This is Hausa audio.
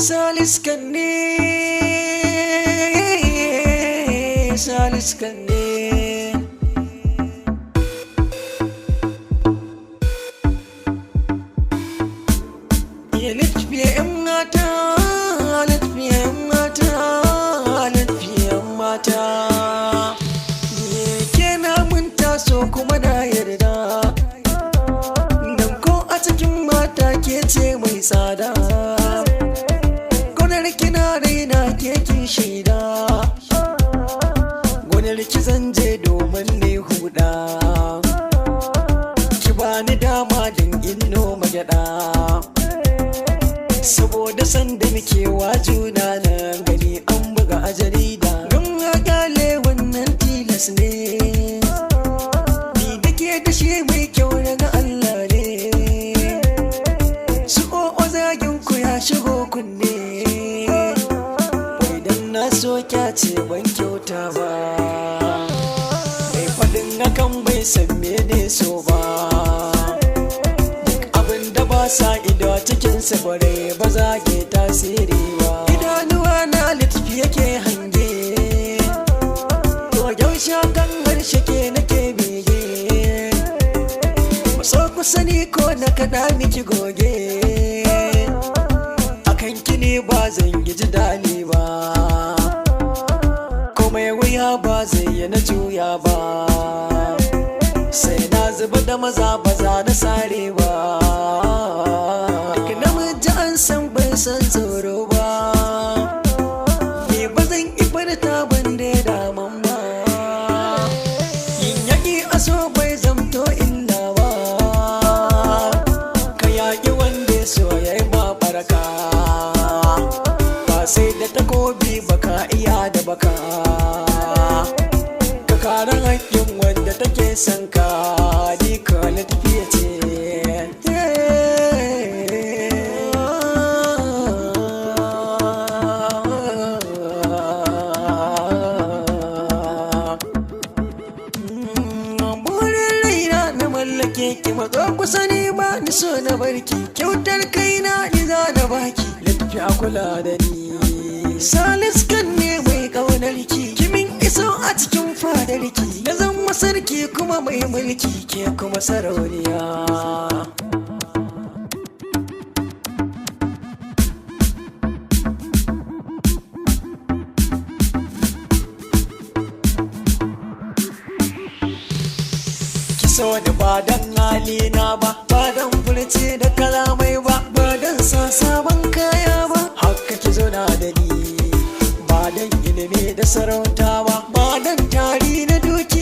Salis kanne, Salis kanne. Ya litfiye 'yan mata, litfiye 'yan mata, litfiye 'yan mata. Ke na mun taso kuma na yarda, dan ko a cikin mata ke ce mai tsada. Kina raina kekin shaida, gonar ki zan je domin ne huda, ki bani dama don in noma gyada, saboda sanda muke wa juna nan gani an buga a jarida. Don gale wannan tilas ne, ni da ke da shi mai kyau daga Allah ne, su o'o zagin ku ya shigo kunne. So kyace ban kyauta ba, mai faɗin hakan bai san mene so ba. Duk abin da ba sa ido a cikinsa bare ba za ke tasiri ba. Idanuwa na littafi yake hange, to yaushe kan harshe ke nake bege. Maso ku sani ko na kaɗa miki goge, akan kini ba zan yi ji dali ba. Mai wuya ba zai yi na juya ba, sai na zuba da maza ba za na sare ba. Duk namiji an san bai san tsoro ba, ni ba zan ibarta ban da daman ba. Yin yaƙi a so bai zamto illa ba, ka yaƙi wanda so ya yi ma baraka, ba sai da takobi baka iya da baka. Karen haƙƙin wanda take son ka, ni ka tafiya ce. Burin raina na mallake ki, matso kusa ne ba ni so na barki, kyautar kaina ni za na baki, littafi a kula da ni. Salis kan ne mai ƙaunar ki, kimin iso a cikin fadarki, na zama sarki kuma mai mulki, ke kuma sarauniya. Ki so ni ba dan halina ba, ba dan furce da kalamai ba, ba dan sa sabon kaya ba, haka ki zo na da ni. Ba dan ilimi da sarauta ba, ba dan tari na duki